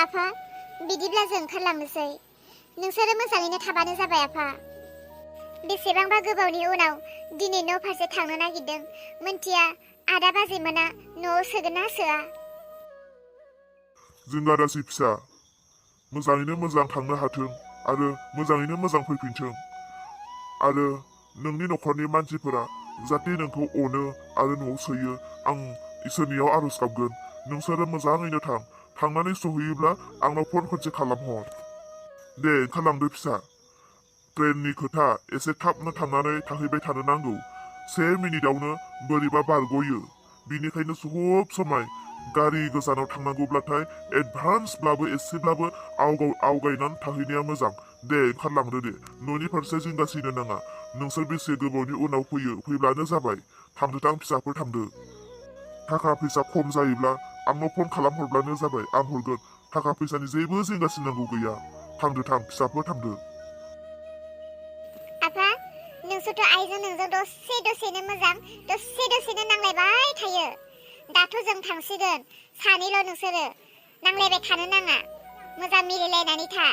आफा बिदिब्ला जों ओंखारलांनोसै नोंसोरो मोजाङैनो थाबानो जाबाय आफा बेसेबांबा गोबावनि उनाव दिनै न' फारसे थांनो नागिरदों मोनथिया आदा बाजैमोना न'आव सोगोन ना सोआ जिंगादासि फिसा मोजाङैनो मोजां थांनो हाथों आरो मोजाङैनो मोजां फैफिनथों आरो नोंनि न'खरनि मानसिफोरा जाहाथे नोंखौ अनो आरो न'आव सोयो आं इसोरनियाव आरज गाबगोन नोंसोरो मोजाङैनो थांनानै सहैयोब्ला आंनाव फन खनसे खालामहर दे ओंखारलांदो फिसा ट्रेननि खोथा एसे थाबनो थांनानै थाहैबाय थानो नांगौ 1 मिनिटावनो बोरैबा बारग'यो बिनिखायनो सब समाय गारि गोजानाव थांनांगौब्लाथाय एडभान्सब्लाबो एसेब्लाबो आवगायनानै थाहैनाया मोजां दे ओंखारलांदो दे न'नि फारसे जिंगासिनो नाङा नोंसोर बेसे गोबावनि उनाव फैब्लानो जाबाय थांदोदां फिसाफोर थांदो थाखा फैसा खम जायोब्ला आंनाव फन खालामहरब्लानो जाबाय आं हरगोन थाखा फैसानि जेबो जिंगासिनांगौ गैया थां फिसाफोर थांदो आफा नोंसोरथ' आइजों नोंजों दसेनो मोजां दसेनो नांलायबाय थायो दाथ' जों थांसिगोन सानैल' नोंसोरो नांलायबाय थानो नाङा मोजां मिलायलायनानै था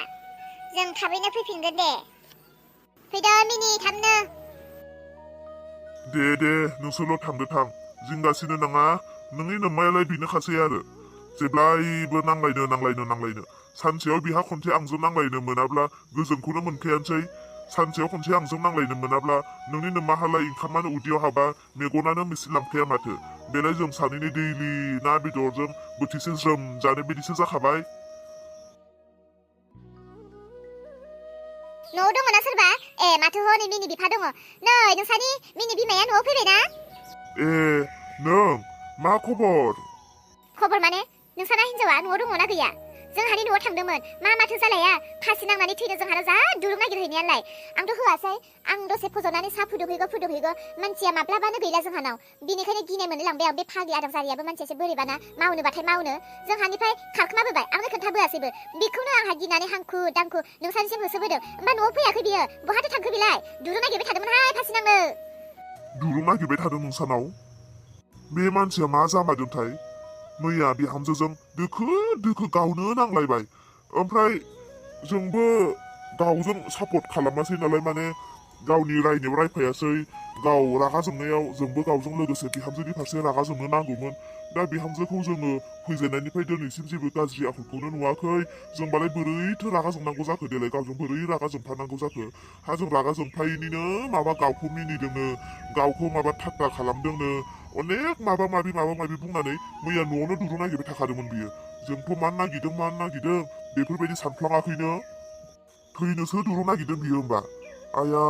जों थाबैनो फैफिनगोन दे फैदो मिनि थाबनो दे नोंसोरल' थां जिंगासिनो नाङा नोंनि नोम्मायालाय बेनोखासै आरो जेब्लायबो नांलायनो सानसेयाव बिहा खनसे आंजों नांलायनो मोनाब्ला गोजोनखौनो मोनखायानोसै सानसेयाव खनसे आंजों नांलायनो मोनाब्ला नोंनि नोम्माहालाय ओंखामानो उदैयाव हाबा मेगनानो मिसिलांखाया माथो बेलाय जों सानैनि दैलि ना बेदरजों बोथिसे ज्रोम जानो बिदिसो जाखाबाय न'आव दङ ना सोरबा माथो हनै मिनि बिफा दङ नै नोंसानि मिनि बिमाया न'आव फैबाय ना नों मा खबर माने नोंसाना हिन्जावा न'आव दङ ना गैया जोंहानि न'आव थांदोंमोन माथो जालाया फासि नांनानै थैनो जोंहानाव जा दुरुं नागिरहैनायालाय आंथ' होआसै आं दसे फज'नानै साहा फुदुंहैगौ मानसिया माब्लाबानो गैला जोंहानाव बिनिखायनो गिनाय मोनलांबाय आं बे फागि आदब जारियाबो मानसियासो बोरैबाना मावनोबाथाय मावनो जोंहानिफ्राय खारखोमाबोबाय आंनो खोन्थाबोआसैबो बेखौनो आंहा गिनानै हांखु दांखु नोंसानिसिम होसोबोदों होमबा न'आव फैयाखै बियो बहाथो थांखो बिलाय दुरुं नागिरबाय थादोंमोनहाय फासि नांनो दुरुं नागिरबाय थादों नोंसानाव बे मानसिया मा जामारदोंथाय मैया बिहामजोजों दोखो गावनो नांलायबाय ओमफ्राय जोंबो गावजों सापर्ट खालामासै नालाय माने गावनि रायनायाव रायफायासै गाव रागा जोंनायाव जोंबो गावजों लोगोसे बिहामजोनि फारसे रागा जोंनो नांगौमोन दा बिहामजोखौ जोङो फैजेननायनिफ्राय दिनैसिम जेबो गाज्रि आखलखौनो नुवाखै जोंबालाय बोरैथो रागा जोंनांगौ जाखो देलाय गावजों बोरै रागा जोंफानांगौ जाखो जों रागा जोंफायैनिनो माबा गावखौ मिनिदोंनो गावखौ माबा ठाट्टा खालामदोंनो अनेक माबा माबि बुंनानै मैया न'आवनो दुरुं नागिरबाय थाखादोंमोन बियो जोंथ' मानो नागिरदों बेफोरबायदि सानफ्लाङाखैनो थैनोसो दुरुं नागिरदों बियो होमबा आया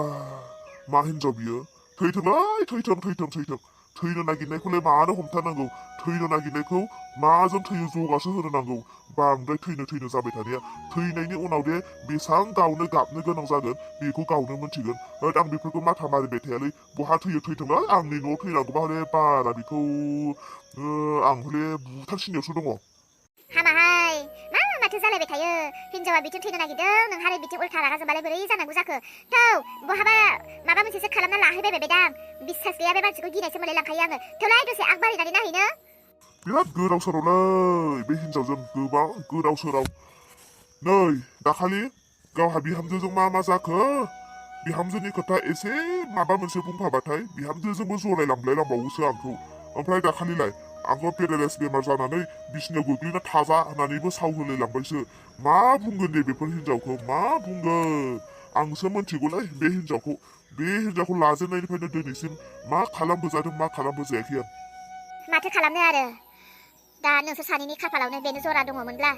मा हिनजाव बियो थैथों थैनो नागिरनायखौलाय मानो हमथानांगौ थैनो नागिरनायखौ माजों थैयो जगासो होनो नांगौ बांद्राय थैनो जाबाय थानाया थैनायनि उनाव दे बेसां गावनो गाबनो गोनां जागोन बेखौ गावनो मोनथिगोन आं बेफोरखौ माथा मारिबाय थायालै बहा थैथोंलाय आंनि न'आव थैनांगौबा हले बारा बेखौ आं हले बुथारसिननायावसो दङ हामाहाय माथो जालायबाय थायो हिनजावा बिथिं थैनो नागिरदों नोंहालाय बिथिं उल्था रागा जोंबालाय बोरै जानांगौ जाखो थौ बहाबा माबा मोनसेसो खालामना लाहैबायदां बिश्वास गैया बे मानसिखौ गिनायसो मोनलायलांखायो आङो थौलाय दसे आग बारिनानै नायहैनो बिराद गोदाव सोरावलै बे हिनजावजों गोबां गोदाव सोराव नै दाखालि गावहा बिहामजोजों मा जाखो बिहामजोनि खोथा एसे माबा मोनसे बुंफाबाथाय बिहामजोजोंबो जरायलांबावोसो आंखौ ओमफ्राय दाखालिलाय आंखौ पेरालाइस बेमार जानानै बिसिनायाव गोग्लैना थाजा होननानैबो सावहोलायलांबायसो मा बुंगोन दे बेफोर हिनजावखौ मा बुंगोन आंसो मोनथिगौलै बे हिनजावखौ लाजेननायनिफ्रायनो दिनैसिम मा खालामबोजादों मा खालामबोजायाखै आं माथो खालामनो आरो दा नोंसोर सानैनि खाफालावनो बेनो जरा दङमोनब्ला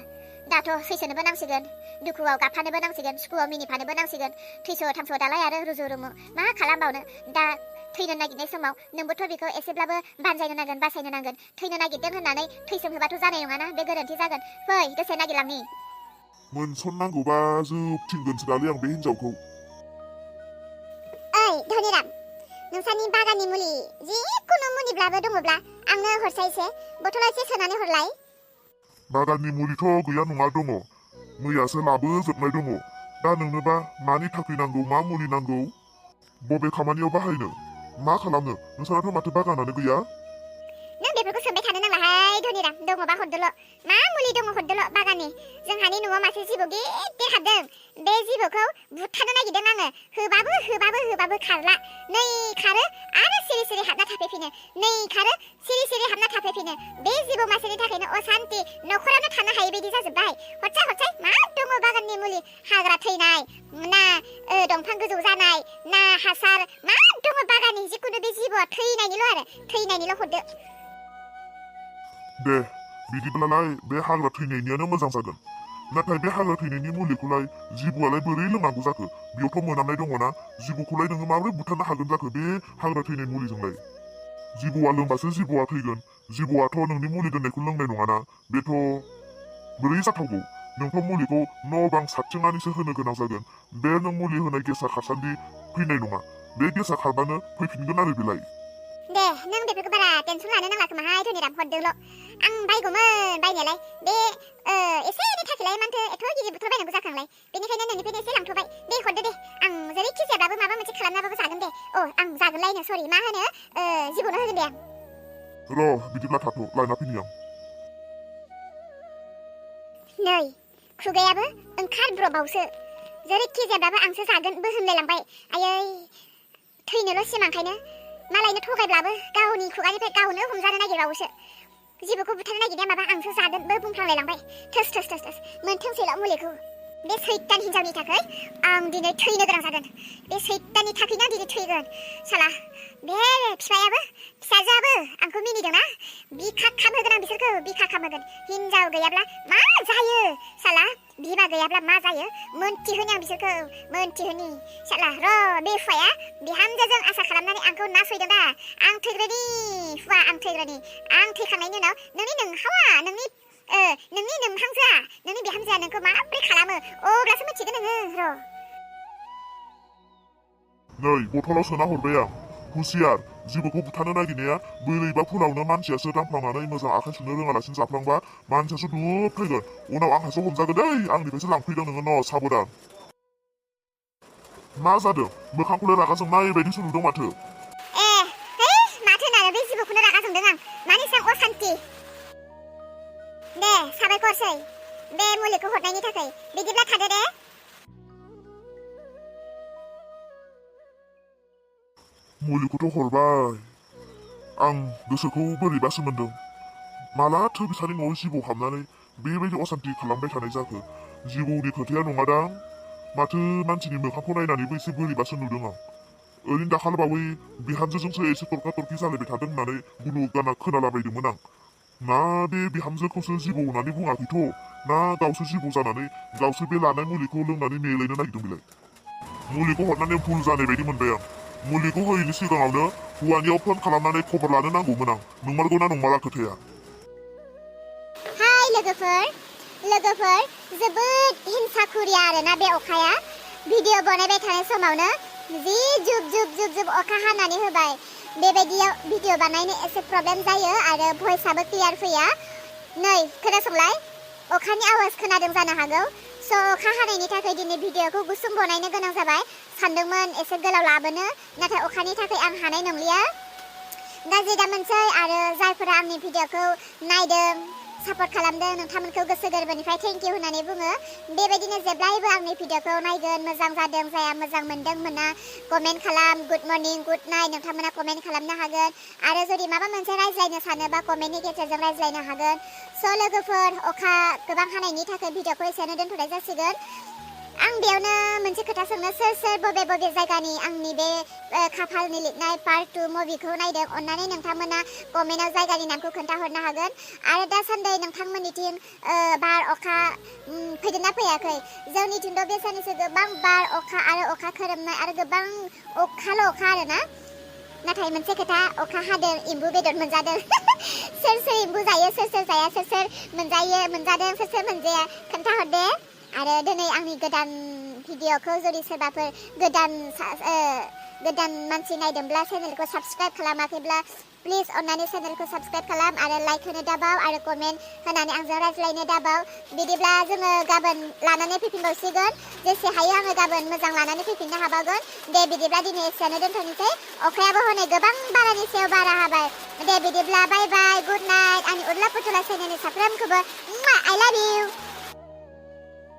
दाथ' सैसोनोबो नांसिगोन दुखुआव गाबफानोबो नांसिगोन सुखुआव मिनिफानोबो नांसिगोन थैस' थांस' दालाय आरो रुजु रुमु मा खालामबावनो दा थैनो नागिरनाय समाव नोंबोथ' बेखौ एसेब्लाबो बानजायनो नांगोन बासायनो नांगोन थैनो नागिरदों होननानै थैसोमहोबाथ' जानाय नङाना बे गोरोन्थि जागोन फै दसे नागिरलांनि मोनसननांगौबा जोबथिंगोनसो दालै आं बे हिनजावखौ ओइ धनिराम नोंसानि बागाननि मुलि जिखुनु मुलिब्लाबो दङब्ला आंनो हरसायसे बथलाव एसे सोनानै हरलाय बागाननि मुलिथ' गैया नङा दङ मैयासो लाबोजोबनाय दङ दा नोंनोबा मानि थाखाय नांगौ मा मुलि नांगौ बबे खामानियाव बाहायनो मा खालामनो नोंसानाथ' माथो बागानानो गैया नों बेफोरखौ सोंबाय थानो नांलाहाय हाय धनिराम दङबा हरदोल' मा मुलि दङ हरदोल' बागाननि जोंहानि न'आव मासे जिबौ गिदिर हाबदों बे जिबौखौ बुथारनो नागिरदों आङो होबाबो खारला नै खारो आरो सिरि सिरि हाबना थाफैफिनो नै खारो सिरि सिरि हाबना थाफैफिनो बे जिबौ मासेनि थाखायनो असान्ति न'खरावनो थानो हायै बायदि जाजोब्बाय हरसाय मा दङ बागाननि मुलि हाग्रा थैनाय ना दंफां गोजौ जानाय ना हासार मा दङ बागाननि जिखुनु बे जिबौआ थैनायनिल' हरदो दे बिदिब्लालाय बे हाग्रा थैनायनियानो मोजां जागोन नाथाय बे हाग्रा थैनायनि मुलिखौलाय जिबौआलाय बोरै लोंनांगौ जाखो बेयावथ' मोनामनाय दङना जिबौखौलाय नोङो माबोरै बुथारनो हागोन जाखो बे हाग्रा थैनाय मुलिजोंलाय जिबौआ लोंबासो जिबौआ थैगोन जिबौआथ' नोंनि मुलि दोननायखौ लोंनाय नङाना बेथ' बोरै जाथावगौ नोंथ' मुलिखौ न' बां सारथिंनानैसो होनो गोनां जागोन बे नों मुलि होनाय गेसा खारसान्दि फैनाय नङा बे गेसा खारबानो फैफिनगोन आरो बेलाय दे नों बेफोरखौ बारा टेनसन लानो नांला खोमाहाय धनिराम हरदोल' आं बायगौमोन बायनायालाय बे एसे एनै थाखायलाय मानथो एथ' गिदिर बुथोर बायनांगौ जाखांलाय बेनिखायनो नोंनिफ्रायनो एसे लांथ'बाय दे हरदो दे आं जेरैखि जायाब्लाबो माबा मोनसे खालामनाबाबो जागोन दे आं जागोनलायनो सरि मा होनो जिबौनो होगोन दे आं र' बिदिब्ला थाथ' लायना फैनि आं नै खुगायाबो ओंखारब्रबावसो जेरैखि जायाब्लाबो आंसो जागोनबो होनलायलांबाय आयै थैनोल' सिमांखायनो मालायनो थगायब्लाबो गावनि खुगानिफ्राय गावनो हमजानो नागिरबावोसो जिबौखौ बुथारनो नागिरनाया माबा आंसो जागोनबो बुंफ्लांलायलांबाय थोस मोनथोंसैल' मुलिखौ बे सैतान हिनजावनि थाखाय आं दिनै थैनो गोनां जागोन बे सैताननि थाखायनो आं दिनै थैगोन साला बे फिसाजोआबो आंखौ मिनिदोंना बिखा खामहोगोन आं बिसोरखौ बिखा खामहोगोन हिनजाव गैयाब्ला मा जायो साला बिमा गैयाब्ला मा जायो मोनथिहोनि आं बिसोरखौ मोनथिहोनि साला र' बे हुवाया बिहामजोजों आसा खालामनानै आंखौ नासयदों दा आं थैग्रोनि हुवा आं थैग्रोनि आं थैखांनायनि उनाव नोंनि नोंहावा नोंनि नोंहांजोआ नोंनि बिहामजोआ नोंखौ माबोरै खालामो अब्लासो मिथिगोन नोङो र' नै बथलाव सोना हरबाय आं हुसियार जिबौखौ बुथारनो नागिरनाया बोरैबा फुनावनो मानसियासो दांफ्लांनानै मोजां आखाइ सुनो रोङालासिनो जाफ्लांबा मानसियासो दुब फैगोन उनाव आंहासो हमजागोन दै आंनिफ्रायसो लांफैदों नोङो न' साबधान मा जादों मोखांखौलाय रागा जोंनाय बायदिसो नुदों माथो माथो होनानो बे जिबौखौनो रागा जोंदों आं मानि सायाव असान्ति दे साबायखरसै बे मुलिखौ हरनायनि थाखाय बिदिब्ला थादो दे मुलिखौथ' हरबाय आं गोसोखौ बोरैबासो मोनदों मालाथो बिसानि न'आव जिबौ हाबनानै बेबायदि असान्ति खालामबाय थानाय जाखो जिबौनि खोथाया नङादां माथो मानसिनि मोखांखौ नायनानैबो एसे बोरैबासो नुदों आं ओरैनो दाखालिबावै बिहामजोजोंसो एसे तर्का तर्कि जालायबाय थादों होननानै गुनु गाना खोनालाबायदोंमोन आं ना बे बिहामजोखौसो जिबौ होननानै बुङाखैथ' ना गावसो जिबौ जानानै गावसो बे लानाय मुलिखौ लोंनानै मेलायनो नागिरदों बेलाय मुलिखौ हरनानै भुल जानाय बायदि मोनबाय आं मुलिखौ होयैनि सिगाङावनो हौवानियाव फन खालामनानै खबर लानो नांगौमोन आं नंमारगौना नंमारा खोथाया हाय लोगोफोर जोबोद हिंसाखुरिया आरोना बे अखाया भिडिअ बनायबाय थानाय समावनो जि जुब अखा हानानै होबाय बेबायदियाव भिडिअ बानायनो एसे प्रब्लेम जायो आरो भइसआबो क्लियार फैया नै खोनासंलाय अखानि आवाज खोनादों जानो हागौ स' अखा हानायनि थाखाय दिनै भिडिअखौ गुसुं बनायनो गोनां जाबाय सानदोंमोन एसे गोलाव लाबोनो नाथाय अखानि थाखाय आं हानाय नंलिया गाज्रि दामोनसै आरो जायफोरा आंनि भिडिअखौ नायदों सापर्ट खालामदों नोंथांमोनखौ गोसो गोरबोनिफ्राय थेंक इउ होननानै बुङो बेबायदिनो जेब्लायबो आंनि भिडिअखौ नायगोन मोजां जादों जाया मोजां मोनदों मोना कमेन्ट खालाम गुड मर्निं गुड नाइट नोंथांमोना कमेन्ट खालामनो हागोन आरो जुदि माबा मोनसे रायज्लायनो सानोबा कमेन्टनि गेजेरजों रायज्लायनो हागोन स' लोगोफोर अखा गोबां हानायनि थाखाय भिडिअखौ एसेयावनो दोनथ'नाय जासिगोन आं बेयावनो मोनसे खोथा सोंनो सोर बबे जायगानि आंनि बे खाफालनि लिरनाय पार्ट 2 मुभिखौ नायदों अन्नानै नोंथांमोना कमेन्टआव जायगानि नामखौ खोन्थाहरनो हागोन आरो दासान्दि नोंथांमोननिथिं बार अखा फैदोंना फैयाखै जोंनिथिंथ' बे साननैसो गोबां बार अखा आरो अखा खोरोमनाय आरो गोबां अखाल' अखा आरोना नाथाय मोनसे खोथा अखा हादों एम्बु बेदर मोनजादों सोर एम्बु जायो सोर जाया सोर मोनजादों सोर मोनजाया खोन्थाहरदे आरो दिनै आंनि गोदान भिडिअखौ जुदि सोरबाफोर गोदान गोदान मानसि नायदोंब्ला चेनेलखौ साबस्क्राइब खालामाखैब्ला प्लिज अन्नानै चेनेलखौ साबस्क्राइब खालाम आरो लाइक होनो दाबाव आरो कमेन्ट होनानै आंजों रायज्लायनो दाबाव बिदिब्ला जोङो गाबोन लानानै फैफिनबावसिगोन जेसे हायो आङो गाबोन मोजां लानानै फैफिननो हाबावगोन दे बिदिब्ला दिनै एसेयावनो दोनथ'नोसै अखायाबो हनै गोबां बारानि सायाव बारा हाबाय दे बिदिब्ला बाय बाय गुड नाइट आंनि उर्ला पुतुला चेनेलनि साफ्रोमखौबो I love you